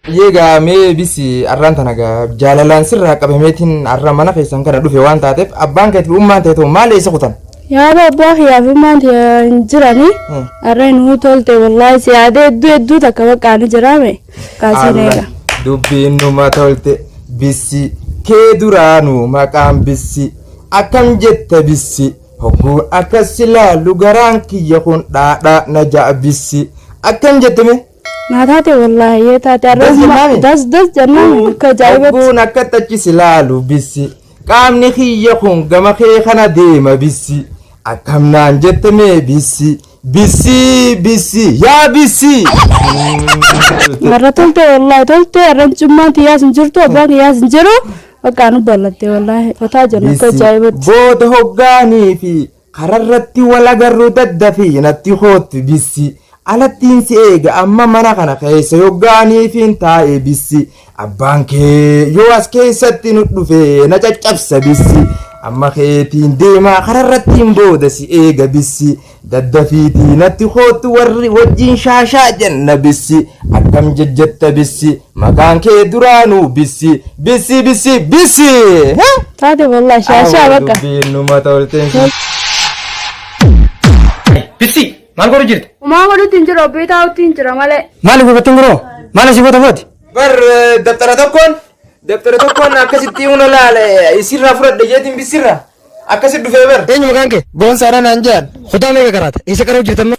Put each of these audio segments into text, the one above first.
Yega me bisi arranta naga jalalan sirra qabameetin arramana keessan kana dhufe waan taateef abbaan keetii ummaan ta'e to maal isa kutan yaa babbaa yaa ummaan jirani arreen hu tolte wallahi siyaade eddu takka baqaani jirame kaasinega dubbiin numa tolte bisi kee duraanu maqaan bisi akkam jette bisi hogguun akkas ilaalu garaan kiyya kun dhaadhaa na ja'a bisi akkam jetteme Naataate wallahi yee taate arreen das jannaan ka jaayibat hogguun akkatachis ilaalu bisi qaamni kiyya kun gama kee kana deema bisi akkam naan jetteme bisi yaa bisi marra tolte wallahi tolte arreen cummaan tiyyaas hin jirtu abbaan tiyyaas hin jiru Akkaan ballatte wallahi fataa jenna ka jaayibat booda hoggaanii fi kararratti wal agarru daddafi natti hootti bisi alattiin si eega amma mana kana keessa hoggaanii fi taa'e bisi abbaan kee yoo as keessatti nu dhufe na caccabsa bisi amma keetiin deemaa kararrattiin booda si eega bisi daddafiitii natti hootti warri wajjin shaashaa jenna bisi akkam jejjetta bisi maqaan kee duraanuu bisi taate wallahi shaashaa bakka dubbinuma tolteen bisi maal godhu jirta Maa godhutti jira beetaa uttiin jira malee maal gobatun goro maal si bota foti bar daftara tokkoon akkasitti una laale isirraa fudhadhe jeetiin bisirra akkasitti dhufee bar eenyu maqaan kee boonsaadhaan aan jedhan kutaa meeqa karaata isa qaruu jirtan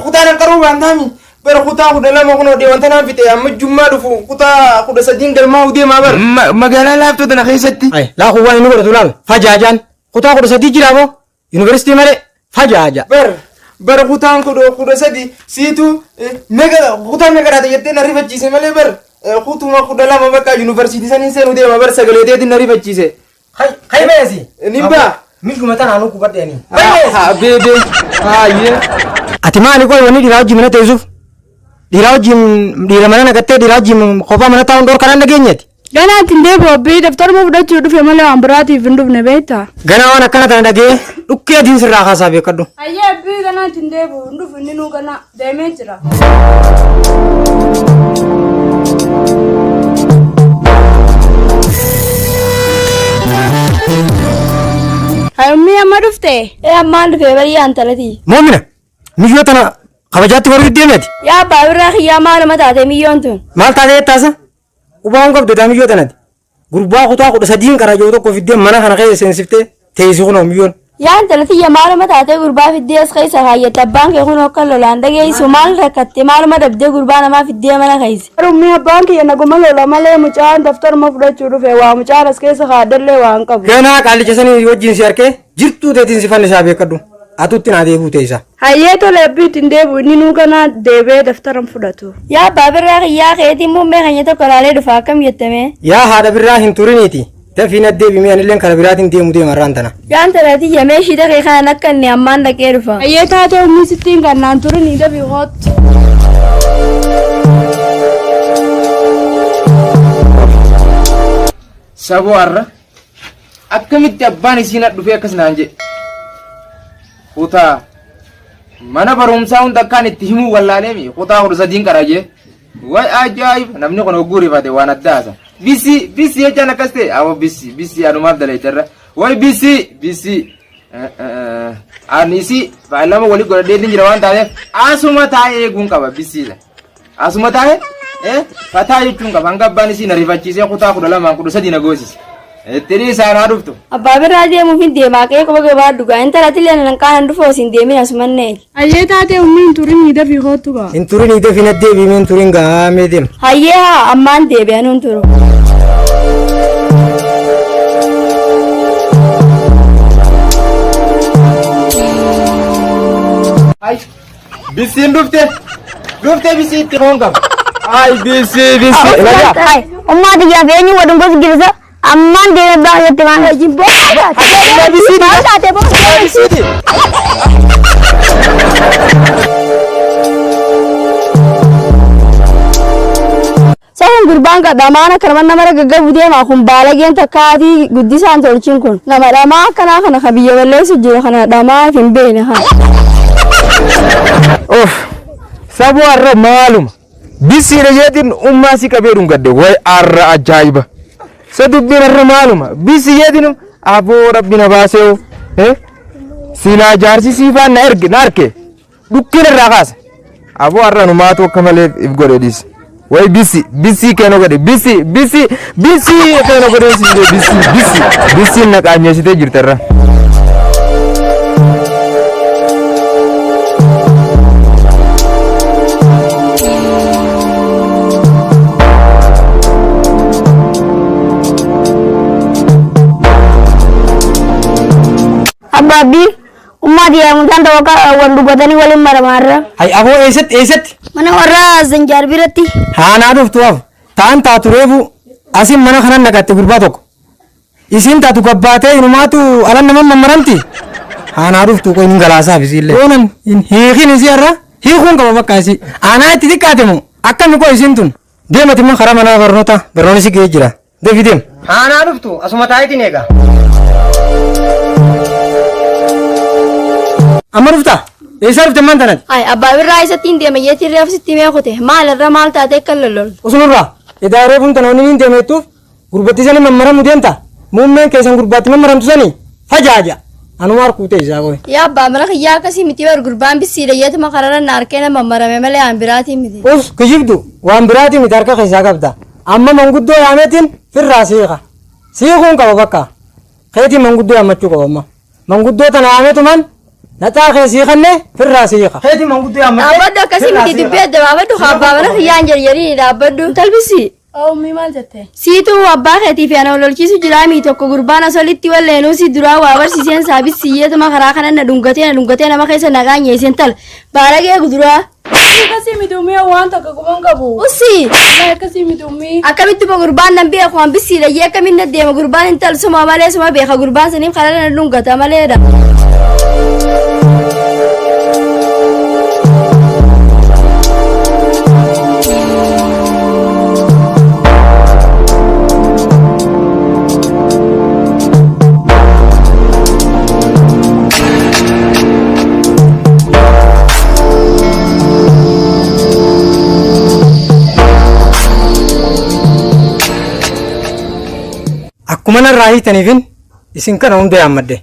kutaan qaruu baantaami bar kutaa 12 kunoo deewwanta naan fixe amma jummaa dhufu kutaa 13 galmaa deemaa bar magaalaa laaftoo tana keessatti laakuu waan inni godhatu laal fajaajaan kutaa 13 jiraamo yuunivarsiitii malee fajaaja bar kutaan 13 siitu kutaa meeqa raata jettee na rifachiise malee bar kutuma 12 bakka yuunivarsiitii saniin seenu deema bar sagaleeteetiin na rifachiise hay beesi nimba milkuma tanaanuu kubaddeeni beebe haayee ati maali qoy wani dhiiraa wajjin mana teessuuf dhiira mana naqattee dhiiraa wajjin kophaa mana taa'uun dhoor kanaan dhageenyeeti Ganaatiin deebi'u abbii daftaruma fudhachuu dhufe malee waan biraatiif hin dhufne beektaa. ganaa waan akkana tana dhagee dhukkee adiin sirraa kaasaa beekadhu Ayyee abbii ganaatiin deebi'u hin dhufu inni nuu ganaa deemee jira. Hayyummii amma dhufte? Ammaan dhufee barii aantalati. moomina miyyoo tana kabajaatti warri deemeeti Yaa abbaa birraa kiyyaa maaluma taate miyyoon tun. maal taatee jettaasa qubaan qabdu miyyoo tanati gurbaa kutaa 13 qarajoo tokko fiddee mana kana keessa seensiftee teessi kunoo miyyoon Yaa aantalatiyya maaluma taatee gurbaa fiddee as keessa kaayyate abbaan kee kun akka lolaan dhageessu maal rakkatte maaluma dhabdee gurbaa namaa fiddee mana keessa. Hayyummii abbaan kiyya naguma lola malee mucaan daftaruma fudhachuu dhufe waa mucaan as keessa kaadallee waan qabu. ganaa qaallicha sanii wajjin si harkee jirtuu teetiin si fannisaa beekadhu atutti naa deebuu teessa Hayyee tole abbiitiin deebi'u inni nuu ganaa deebee daftaran fudhatu. Yaa abbaa birraa kiyyaa keetiin muummee keenya tokko laalee dhufa akkam jettame. yaa haadha birraa hin turiniiti dafiin addeebimee anilleen kara biraatiin deemu deemarraan tana Yaa aantalatiyya meeshii dhaqee kanaan akka inni ammaan dhaqee dhufa. Hayyee taatee ummi sittiin kannaan turinii dabii hoottu. saboo har'a akkamitti abbaan isiin dhufee akkas naan jedhe kutaa mana barumsaa hunda akkaan itti himuu wallaaneemi kutaa 13 qarajee way ajaa'iba namni kun hogguu rifate waan addaasa bisi jechaan akkas ta'e awo bisi anumaaf daleecharra way bisi anisi baay'ilama walii godhadheetiin jira waan taateef asuma taa'ee eeguun qaba bisiidha asuma taa'ee fataa jechuun qaba hanga abbaan isii na rifachiisee kutaa 12 13 na goosise itti isaanaa dhuftu Abbaa birraa deemuuf hin deemaa qe'ee quba gabaa dhugaa intalatillee nan qaanan dhufoo siin deemin asumannee. Hayyee taatee ummi hin turinii dabii hoottu gaa. hin turinii dafiin addeebimee hin turin gaamee deema Hayyee haa ammaan deebi'an hin turu. ay bisiin dhufte bisi itti hoon qaba ay bisi Ummaa xiyyaa feenyi wadun gosa gibisa ammaan deemee baa jettee waan hojiin bisiiti Sahin gurbaan kadhamaan akka nama gaggabu deemaa kun baalageen takkaatii guddisaan tolchin kun nama dhamaa akkanaa kana ka biyya balleessu jiru kana dhamaa hin beekne haa. of sabuu har'a maaluma bisiidha jeetiin ummaa si qabee dhungadde way arra ajaa'iba sa dubbiin arra maaluma bisi jeetiin aboo rabbi na baasee silaa jaarsi siifaan na erge na arke dhukkiin irraa kaasa aboo arra numaatu akka malee if godhe dhiis way bisi keeno godhe bisi keeno godhe bisi na qaanyeessitee jirta irra. Abbi umma dia mutan tahu kak wandu batani wali marah-marah. Hai abo eset Mana orang zanjar birati. Haan aduuf tuwaaf taan taatu reefu asin mana kanan naqatte gurbaa tokko isin taatu gabbaatee inumaatu alan naman mammaramti haan aduuf tuqo hin galaasaaf isiillee oonan hin hiikin isi irra hiikuun qaba bakka isi aanaa itti xiqqaate moo akkami koo isin tun deemati immoo karaa mana barnoota barnoonni si ga'ee jira deefi deem haan aduuf tu asuma taayitiin eegaa amma dhufta eessa dhufte man tanatti Ay abba birraa isatti deema yetti reef sitti meequte maal irra maal taate kallalol. usunurraa edaa reefuun tana onni hin deemeettuuf gurbatti sani mammaramu deemta muummeen keessan gurbaatti mammaramtu sani fajaaja anuma harkuute isaa qoy Ya abba mana kiyyaa akkasii miti bar gurbaan bisiidha yeetuma karara naarkeena mammarame malee aan biraatii miti. us kijibdu waan biraatii miti harka keessaa qabda amma manguddoo yaameetiin firraa siiqa siiquun qaba bakka keetiin manguddoo yaammachuu qaba amma manguddoo tana yaameetumaan nataa keessii kanne firraa siiqa keetiin manguddoo yaammachuu Abaddu akkasii miti dubbii adda baafadhu abbaa mana kiyyaan jarjarii dhaabbadhu talbisi. Ummi maal jette? Siitu abbaa keetii fi ana lolchiisu jiraami tokko gurbaan asolitti walleenuu si duraa waa barsiiseen saabis siyyeetuma karaa kana na dhungatee nama keessa nagaa nyeeseen tal baaragee guduraa. Akkasii miti ummi waan takka quban qabu. Usi Akkasii miti ummi. akkamitti ba gurbaan nan beeku waan bisiidha yee akkamiin na deema gurbaan intal suma malee suma beeka gurbaan saniif karaa na dhungata maleedha. akkuma narraa hiitaniifin isin kana hunda yaammadde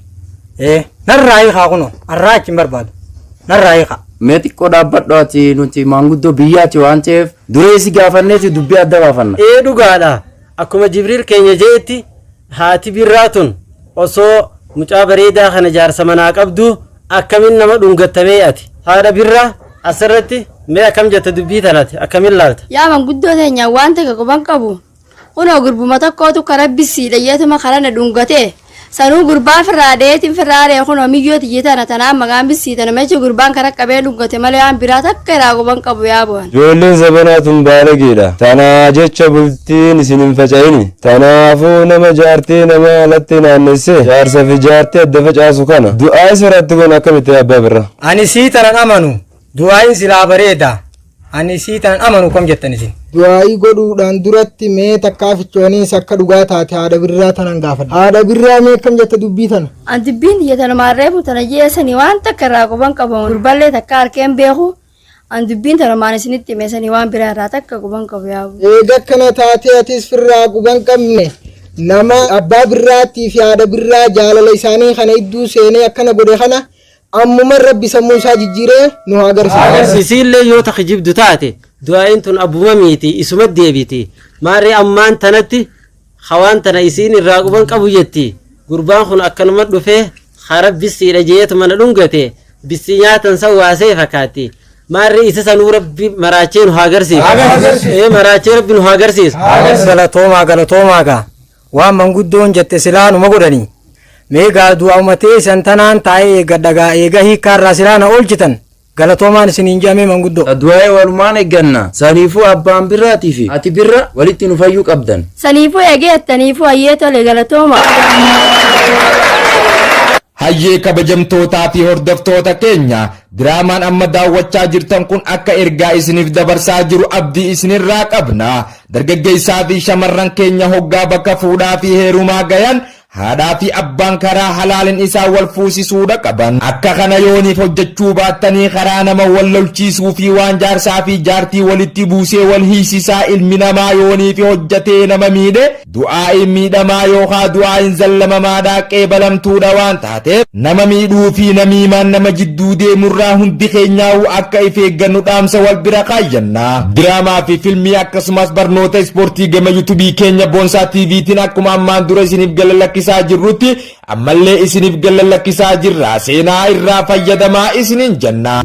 narraa hiikaa kuno arraa achi hin barbaadu narraa hiikaa mee xiqqoo dhaabbadhooti nuti maanguddoo biyyaati waan ta'eef dureessi gaafanneeti dubbii adda baafanna. dhugaadha akkuma jibriil keenya jeetti haati birraa tun osoo mucaa bareedaa kana jaarsa manaa qabdu akkamiin nama dhungattamee ati haadha birraa asirratti mee akkam jette dubbii tanati akkamiin laalta. Yaa manguddoo teenya waan takka quban qabu. Kunoo gurbuma tokkootu karaa bisiidha yeetuma karaa na dhungatee sanuu gurbaan firraadeetiin firraaree kunoo miyyoo tiyyeetana tanaan maqaan bisiitana mecha gurbaan karaa qabee dhungate malee waan biraa takka irraa quban qabu yaa bu'an. Ijoolleen zabanaatun baalageedha. Tanaa jecha bultiin isin hin faca'ini. Tanaafuu nama jaartee nama alatti naannessee jaarsa fi jaartee adda facaasu kana du'aa isirratti kun akkamitti abbaa birra. ani sii tanan amanu du'aayin silaa bareeda ani sii tanan amanu kam jettan isin du'aayii godhuudhaan duratti mee takkaa fichooniis akka dhugaa taate haadha birraa tanan gaafadha. Haadha birraa mee akkam jette dubbii tana? An dubbiin tiyyatana maarreefu tana jeesanii waan takka irraa quban qabu gurballee takka harkeen beeku an dubbiin tana maan isinitti meesanii waan biraa irraa takka quban qabu yaa bu'u. Eega akkana taatee atis firraa quban qabne nama abbaa birraattii fi haadha birraa jaalala isaanii kana idduu seenee akkana godhe kana ammuma rabbi sammuu isaa jijjiiree nu agarsiisa. isiillee yoo takka jibdu taate du'aayin tun abbuma miiti isuma deebiti maarree ammaan tanatti hawaan tana isiin irraa quban qabu jetti gurbaan kun akkanuma dhufee hara bisiidha jeetu mana dhungate bisii nyaatan san waasee fakkaatti maarree isa sanuu rabbi maraachee nu agarsiisu maraachee rabbi nu agarsiisu galatoomaa gaa waan manguddoon jette silaa numa godhanii mee gaa du'a umatee isan tanaan taa'ee eeggadhagaa eega hiikkaarraa silaa na oolchitan galatoomaan isiniin jedhamee manguddoo du'aa'ee walumaan eegganna saniifuu abbaan birraatii fi ati birra walitti nu fayyuu qabdan. Saniifuu eegeettaniifuu hayyee tole galatooma. Hayyee kabajamtootaa fi hordoftoota keenya diraamaan amma daawwachaa jirtan kun akka ergaa isiniif dabarsaa jiru abdii isinirraa qabna. Dargaggeessaa fi shamarran keenya hoggaa bakka fuudhaa fi heerumaa gayan haadhaa fi abbaan karaa halaalin isaa wal fuusisuudha qaban. Akka kana yooniif hojjechuu baattanii karaa nama wal lolchiisuu fi waan jaarsaa fi jaartii walitti buusee wal hiisisaa ilmi namaa yooniif hojjetee nama miidhe du'aa'iin miidhamaa yookaan du'aa'iin zallamamaadhaa qeebalamtuudha waan taateef nama miidhuu fi namiimaan nama jidduu deemurraa hundi keenyaa'u akka if eeggannu dhaamsa wal bira kaayyanna. Diraamaa fi filmii akkasumas barnoota ispoortii gama yuutuubii keenya Boonsaa TV'tiin akkuma ammaan dura isiniif galalakkisaa jirrutti ammallee isiniif galalakkisaa jirra seenaa irraa fayyadamaa isiniin jenna.